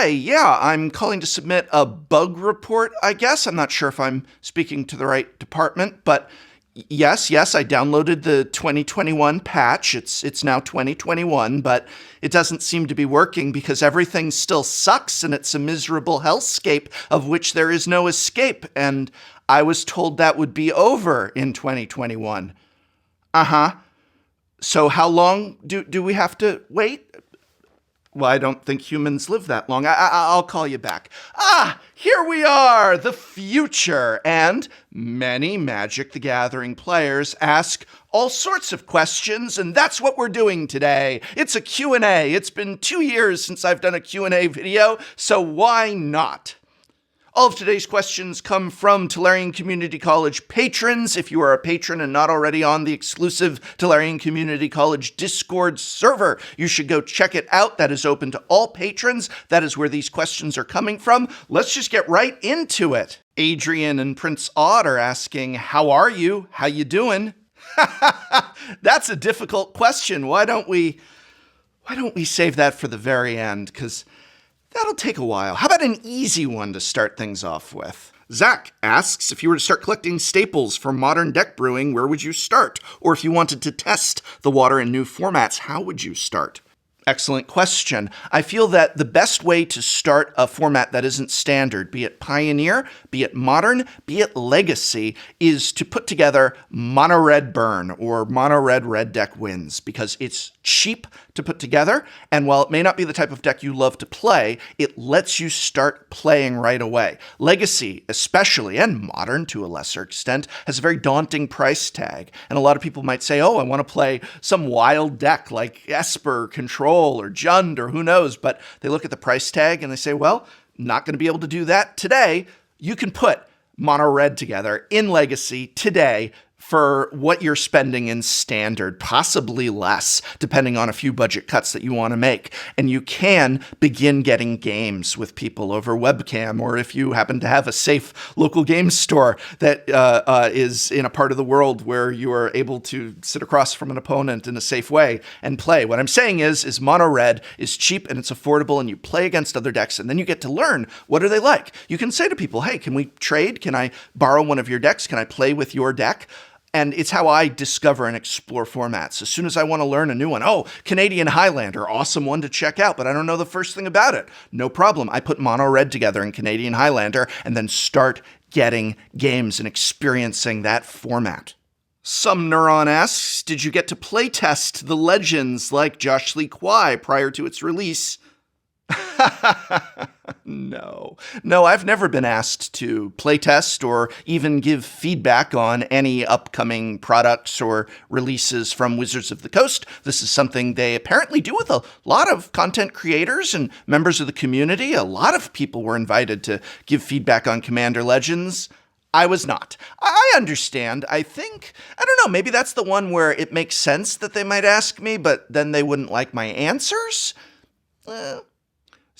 Hi, yeah, I'm calling to submit a bug report, I guess. I'm not sure if I'm speaking to the right department, but yes, I downloaded the 2021 patch. It's now 2021, but it doesn't seem to be working because everything still sucks and it's a miserable hellscape of which there is no escape. And I was told that would be over in 2021. Uh-huh. So how long do we have to wait? Well, I don't think humans live that long. I'll call you back. Here we are, the future. And many Magic the Gathering players ask all sorts of questions, and that's what we're doing today. It's a Q&A. It's been 2 years since I've done a Q&A video, so why not? All of today's questions come from Tolarian Community College patrons. If you are a patron and not already on the exclusive Tolarian Community College Discord server, you should go check it out. That is open to all patrons. That is where these questions are coming from. Let's just get right into it. Adrian and Prince Odd are asking, how are you? How you doing? That's a difficult question. Why don't we save that for the very end? Because that'll take a while. How about an easy one to start things off with? Zach asks, if you were to start collecting staples for modern deck brewing, where would you start? Or if you wanted to test the water in new formats, how would you start? Excellent question. I feel that the best way to start a format that isn't standard, be it Pioneer, be it Modern, be it Legacy, is to put together Mono Red Burn or Mono Red Red Deck Wins, because it's cheap to put together, and while it may not be the type of deck you love to play, it lets you start playing right away. Legacy, especially, and Modern to a lesser extent, has a very daunting price tag, and a lot of people might say, oh, I want to play some wild deck like Esper, Control, or Jund, or who knows, but they look at the price tag and they say, well, not going to be able to do that today. You can put Mono Red together in Legacy today for what you're spending in Standard, possibly less, depending on a few budget cuts that you want to make. And you can begin getting games with people over webcam, or if you happen to have a safe local game store that is in a part of the world where you are able to sit across from an opponent in a safe way and play. What I'm saying is Mono Red is cheap and it's affordable, and you play against other decks, and then you get to learn what are they like. You can say to people, hey, can we trade? Can I borrow one of your decks? Can I play with your deck? And it's how I discover and explore formats. As soon as I want to learn a new one, oh, Canadian Highlander, awesome one to check out, but I don't know the first thing about it. No problem. I put Mono Red together in Canadian Highlander and then start getting games and experiencing that format. Some Neuron asks, did you get to playtest the Legends like Josh Lee Kwai prior to its release? No, I've never been asked to playtest or even give feedback on any upcoming products or releases from Wizards of the Coast. This is something they apparently do with a lot of content creators and members of the community. A lot of people were invited to give feedback on Commander Legends. I was not. I understand. I don't know, maybe that's the one where it makes sense that they might ask me, but then they wouldn't like my answers?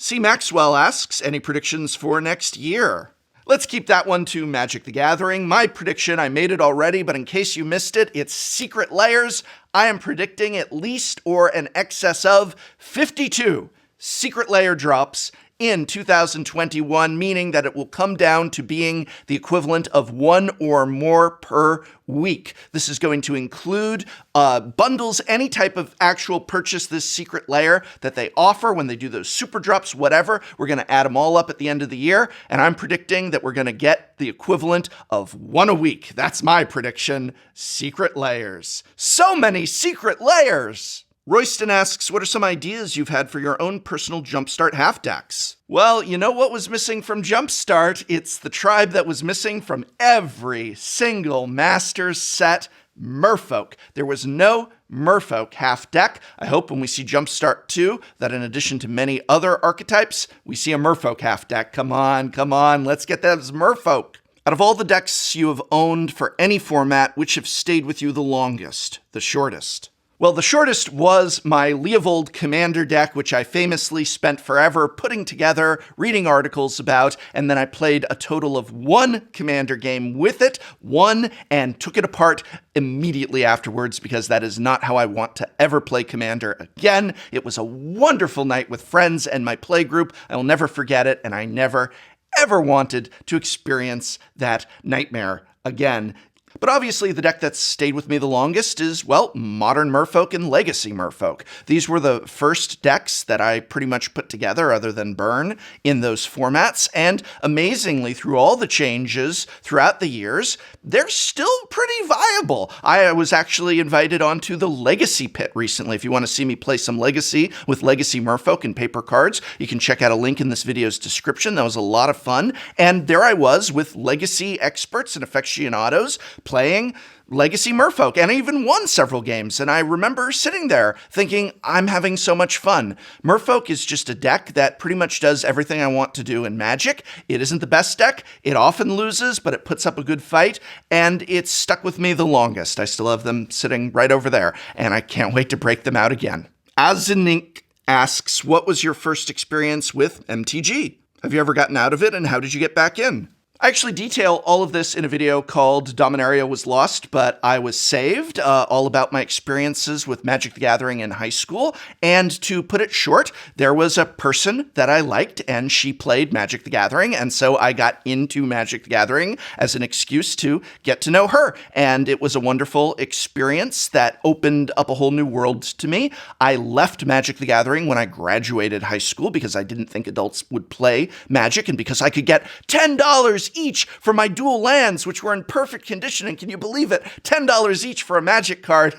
C. Maxwell asks, any predictions for next year? Let's keep that one to Magic the Gathering. My prediction, I made it already, but in case you missed it, it's Secret Layers. I am predicting at least or an excess of 52 Secret Layer drops in 2021, meaning that it will come down to being the equivalent of one or more per week. This is going to include bundles, any type of actual purchase this secret layer that they offer when they do those super drops, whatever. We're going to add them all up at the end of the year, and I'm predicting that we're going to get the equivalent of one a week. That's my prediction. Secret layers. So many secret layers! Royston asks, what are some ideas you've had for your own personal Jumpstart half decks? Well, you know what was missing from Jumpstart? It's the tribe that was missing from every single Masters set, Merfolk. There was no Merfolk half deck. I hope when we see Jumpstart 2 that in addition to many other archetypes, we see a Merfolk half deck. Come on, let's get those Merfolk. Out of all the decks you have owned for any format, which have stayed with you the longest, the shortest? Well, the shortest was my Leovold Commander deck, which I famously spent forever putting together, reading articles about, and then I played a total of one Commander game with it, won, and took it apart immediately afterwards because that is not how I want to ever play Commander again. It was a wonderful night with friends and my play group. I will never forget it, and I never, ever wanted to experience that nightmare again. But obviously the deck that's stayed with me the longest is, well, Modern Merfolk and Legacy Merfolk. These were the first decks that I pretty much put together, other than Burn, in those formats, and amazingly, through all the changes throughout the years, they're still pretty viable. I was actually invited onto the Legacy Pit recently. If you want to see me play some Legacy with Legacy Merfolk and paper cards, you can check out a link in this video's description. That was a lot of fun, and there I was with Legacy experts and aficionados playing Legacy Merfolk, and I even won several games, and I remember sitting there thinking, I'm having so much fun. Merfolk is just a deck that pretty much does everything I want to do in Magic. It isn't the best deck, it often loses, but it puts up a good fight, and it's stuck with me the longest. I still have them sitting right over there, and I can't wait to break them out again. Azinink asks, what was your first experience with MTG? Have you ever gotten out of it, and how did you get back in? I actually detail all of this in a video called Dominaria Was Lost, but I Was Saved, all about my experiences with Magic the Gathering in high school. And to put it short, there was a person that I liked, and she played Magic the Gathering, and so I got into Magic the Gathering as an excuse to get to know her. And it was a wonderful experience that opened up a whole new world to me. I left Magic the Gathering when I graduated high school because I didn't think adults would play Magic, and because I could get $10 each for my dual lands, which were in perfect condition. And can you believe it? $10 each for a Magic card.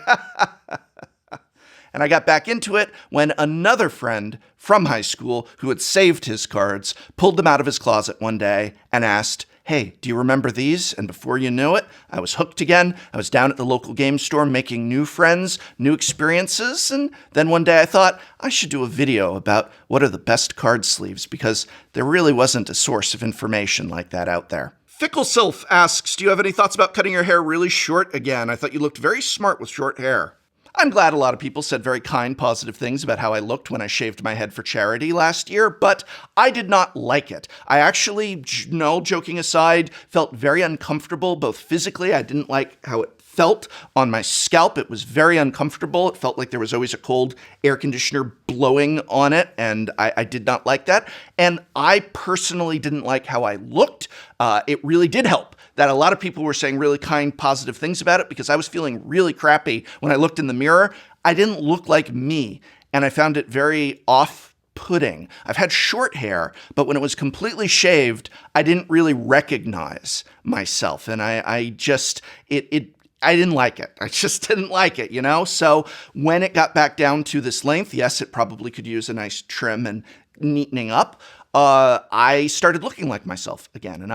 And I got back into it when another friend from high school who had saved his cards pulled them out of his closet one day and asked, hey, do you remember these? And before you knew it, I was hooked again. I was down at the local game store making new friends, new experiences. And then one day I thought I should do a video about what are the best card sleeves, because there really wasn't a source of information like that out there. Ficklesilf asks, do you have any thoughts about cutting your hair really short again? I thought you looked very smart with short hair. I'm glad a lot of people said very kind, positive things about how I looked when I shaved my head for charity last year, but I did not like it. I actually, no, joking aside, felt very uncomfortable, both physically. I didn't like how it felt on my scalp. It was very uncomfortable. It felt like there was always a cold air conditioner blowing on it, and I did not like that. And I personally didn't like how I looked. It really did help that a lot of people were saying really kind, positive things about it, because I was feeling really crappy when I looked in the mirror. I didn't look like me, and I found it very off-putting. I've had short hair, but when it was completely shaved, I didn't really recognize myself, and I didn't like it. I just didn't like it, you know? So when it got back down to this length, yes, it probably could use a nice trim and neatening up. I started looking like myself again, and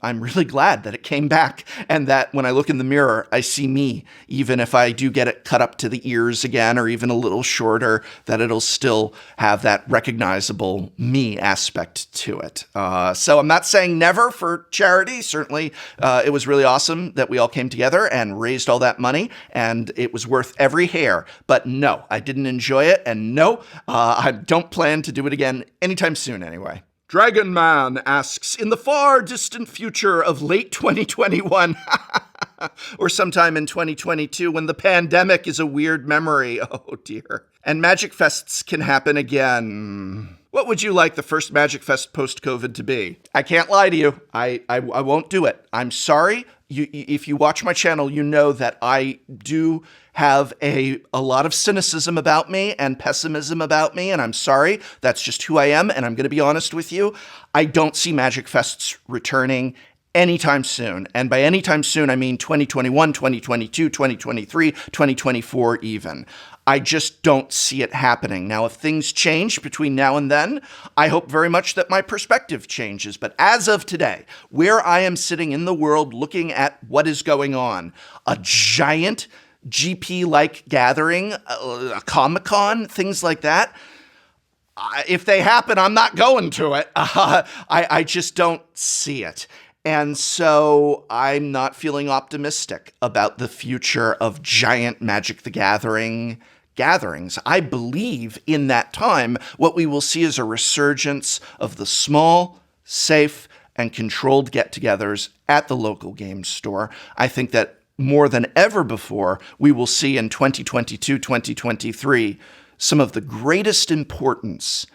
I'm really glad that it came back, and that when I look in the mirror, I see me, even if I do get it cut up to the ears again, or even a little shorter, that it'll still have that recognizable me aspect to it. So I'm not saying never for charity. Certainly, it was really awesome that we all came together and raised all that money, and it was worth every hair. But no, I didn't enjoy it, and no, I don't plan to do it again anytime soon anyway. DragonMan asks, in the far distant future of late 2021 or sometime in 2022 when the pandemic is a weird memory, oh dear, and Magic Fests can happen again, what would you like the first Magic Fest post-COVID to be? I can't lie to you. I won't do it. I'm sorry. If you watch my channel, you know that I do have a lot of cynicism about me and pessimism about me, and I'm sorry. That's just who I am, and I'm going to be honest with you. I don't see Magic Fests returning anytime soon. And by anytime soon, I mean 2021, 2022, 2023, 2024 even. I just don't see it happening. Now, if things change between now and then, I hope very much that my perspective changes. But as of today, where I am sitting in the world looking at what is going on, a giant GP-like gathering, a Comic-Con, things like that, if they happen, I'm not going to it. I just don't see it. And so I'm not feeling optimistic about the future of giant Magic the Gathering gatherings. I believe in that time, what we will see is a resurgence of the small, safe, and controlled get togethers at the local game store. I think that more than ever before, we will see in 2022, 2023, some of the greatest importance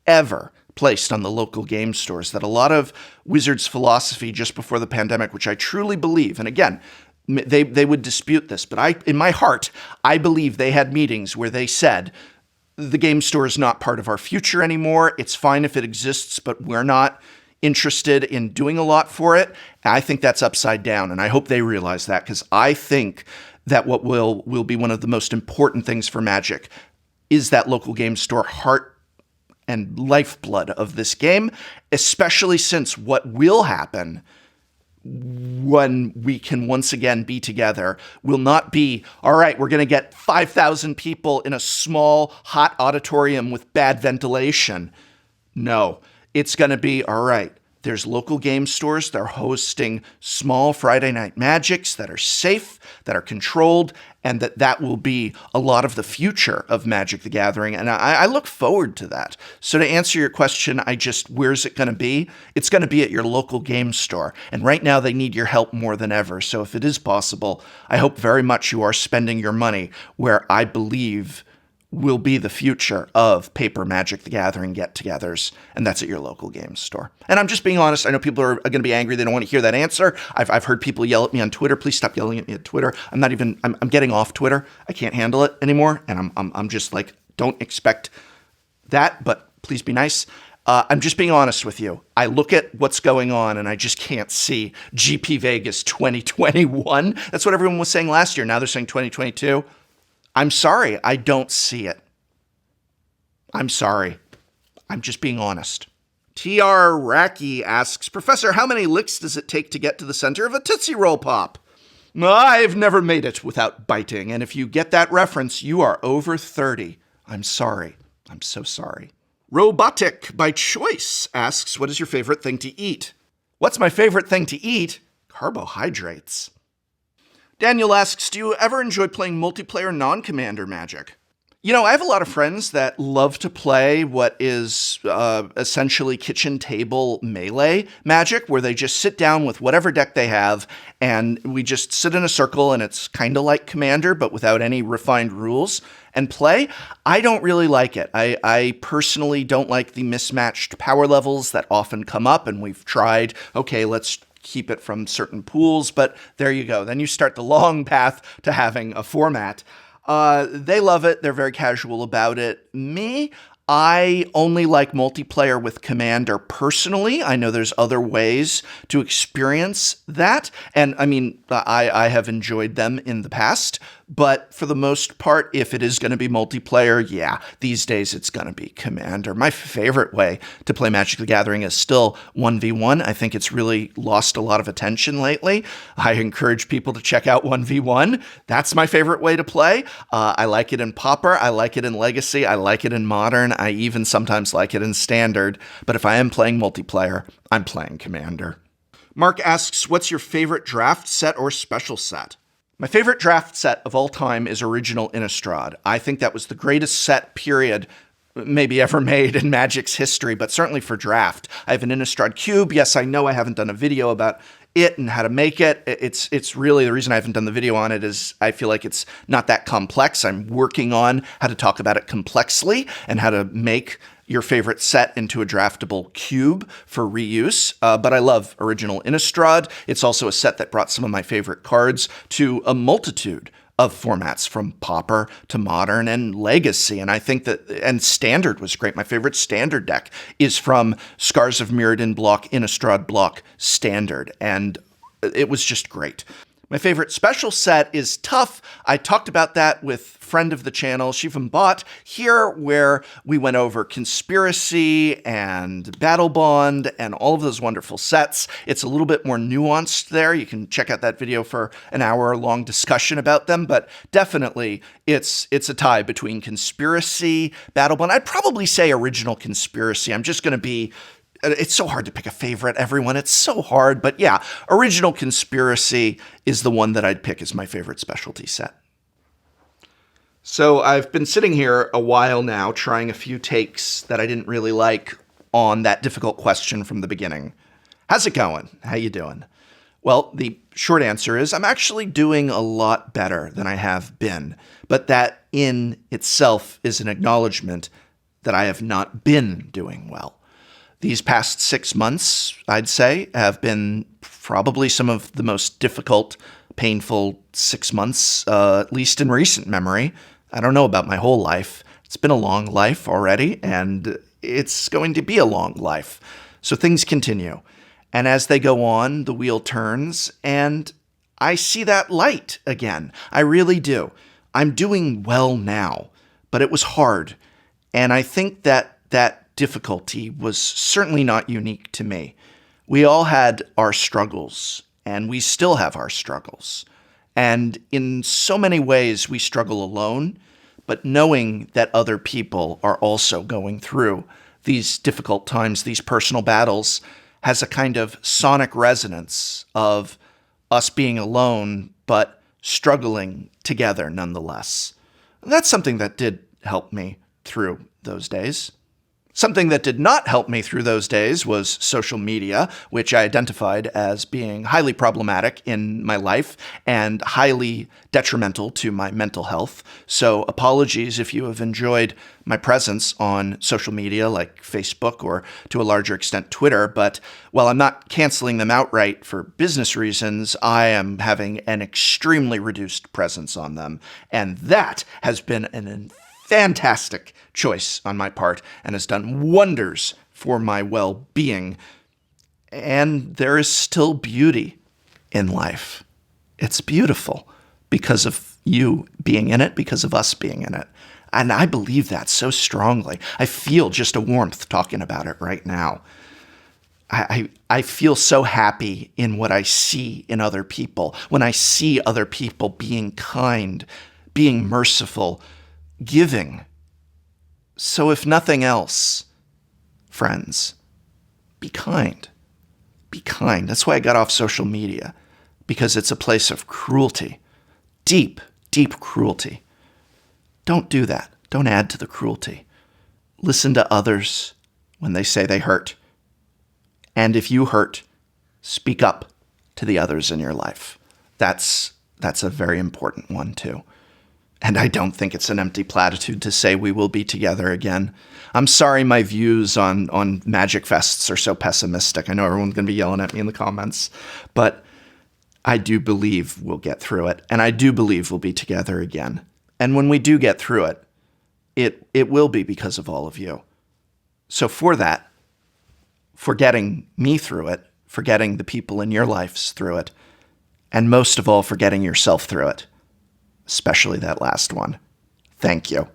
ever placed on the local game stores. That a lot of Wizards' philosophy just before the pandemic, which I truly believe, and again, they would dispute this, but in my heart, I believe they had meetings where they said, the game store is not part of our future anymore. It's fine if it exists, but we're not interested in doing a lot for it. And I think that's upside down, and I hope they realize that, because I think that what will be one of the most important things for Magic is that local game store heart and lifeblood of this game, especially since what will happen when we can once again be together will not be, all right, we're going to get 5,000 people in a small, hot auditorium with bad ventilation. No, it's going to be, all right, there's local game stores. They're hosting small Friday night magics that are safe, that are controlled, and that will be a lot of the future of Magic the Gathering. And I look forward to that. So to answer your question, where's it going to be? It's going to be at your local game store. And right now they need your help more than ever. So if it is possible, I hope very much you are spending your money where I believe will be the future of paper Magic the Gathering get-togethers, and that's at your local game store. And I'm just being honest. I know people are going to be angry. They don't want to hear that answer. I've heard people yell at me on Twitter. Please stop yelling at me at Twitter. I'm getting off Twitter. I can't handle it anymore, and I'm just like, don't expect that, but please be nice. I'm just being honest with you. I look at what's going on, and I just can't see GP Vegas 2021. That's what everyone was saying last year. Now they're saying 2022. I'm sorry, I don't see it. I'm sorry. I'm just being honest. TR Racky asks, Professor, how many licks does it take to get to the center of a Tootsie Roll Pop? I've never made it without biting, and if you get that reference, you are over 30. I'm sorry. I'm so sorry. Robotic by Choice asks, what is your favorite thing to eat? What's my favorite thing to eat? Carbohydrates. Daniel asks, do you ever enjoy playing multiplayer non-commander Magic? You know, I have a lot of friends that love to play what is essentially kitchen table melee Magic, where they just sit down with whatever deck they have, and we just sit in a circle, and it's kind of like Commander, but without any refined rules, and play. I don't really like it. I personally don't like the mismatched power levels that often come up, and we've tried, okay, let's keep it from certain pools, but there you go. Then you start the long path to having a format. They love it. They're very casual about it. Me, I only like multiplayer with Commander personally. I know there's other ways to experience that. And I mean, I have enjoyed them in the past. But for the most part, if it is going to be multiplayer, yeah, these days it's going to be Commander. My favorite way to play Magic the Gathering is still 1v1. I think it's really lost a lot of attention lately. I encourage people to check out 1v1. That's my favorite way to play. I like it in Pauper. I like it in Legacy. I like it in Modern. I even sometimes like it in Standard. But if I am playing multiplayer, I'm playing Commander. Mark asks, what's your favorite draft set or special set? My favorite draft set of all time is Original Innistrad. I think that was the greatest set, period, maybe ever made in Magic's history, but certainly for draft. I have an Innistrad cube. Yes, I know I haven't done a video about it and how to make it. It's really, the reason I haven't done the video on it is I feel like it's not that complex. I'm working on how to talk about it complexly and how to make your favorite set into a draftable cube for reuse. But I love Original Innistrad. It's also a set that brought some of my favorite cards to a multitude of formats, from Pauper to Modern and Legacy. And I think that, and Standard was great. My favorite Standard deck is from Scars of Mirrodin block, Innistrad block, Standard. And it was just great. My favorite special set is Tough. I talked about that with friend of the channel, Shivam Bhatt, here, where we went over Conspiracy and Battle Bond and all of those wonderful sets. It's a little bit more nuanced there. You can check out that video for an hour-long discussion about them, but definitely it's a tie between Conspiracy, Battle Bond. I'd probably say Original Conspiracy. I'm just going to be It's so hard to pick a favorite, everyone. It's so hard. But yeah, Original Conspiracy is the one that I'd pick as my favorite specialty set. So I've been sitting here a while now trying a few takes that I didn't really like on that difficult question from the beginning. How's it going? How you doing? Well, the short answer is I'm actually doing a lot better than I have been. But that in itself is an acknowledgement that I have not been doing well. These past 6 months, I'd say, have been probably some of the most difficult, painful 6 months, at least in recent memory. I don't know about my whole life. It's been a long life already, and it's going to be a long life. So things continue. And as they go on, the wheel turns, and I see that light again. I really do. I'm doing well now, but it was hard. And I think that difficulty was certainly not unique to me. We all had our struggles, and we still have our struggles. And in so many ways, we struggle alone, but knowing that other people are also going through these difficult times, these personal battles, has a kind of sonic resonance of us being alone, but struggling together nonetheless. That's something that did help me through those days. Something that did not help me through those days was social media, which I identified as being highly problematic in my life and highly detrimental to my mental health. So apologies if you have enjoyed my presence on social media like Facebook or to a larger extent Twitter, but while I'm not canceling them outright for business reasons, I am having an extremely reduced presence on them. And that has been an fantastic choice on my part and has done wonders for my well-being. And there is still beauty in life. It's beautiful because of you being in it, because of us being in it. And I believe that so strongly. I feel just a warmth talking about it right now. I feel so happy in what I see in other people. When I see other people being kind, being merciful, giving. So if nothing else, friends, be kind. Be kind. That's why I got off social media, because it's a place of cruelty. Deep, deep cruelty. Don't do that. Don't add to the cruelty. Listen to others when they say they hurt. And if you hurt, speak up to the others in your life. That's a very important one too. And I don't think it's an empty platitude to say we will be together again. I'm sorry my views on Magic Fests are so pessimistic. I know everyone's going to be yelling at me in the comments. But I do believe we'll get through it. And I do believe we'll be together again. And when we do get through it, it will be because of all of you. So for that, for getting me through it, for getting the people in your lives through it, and most of all, for getting yourself through it, especially that last one. Thank you.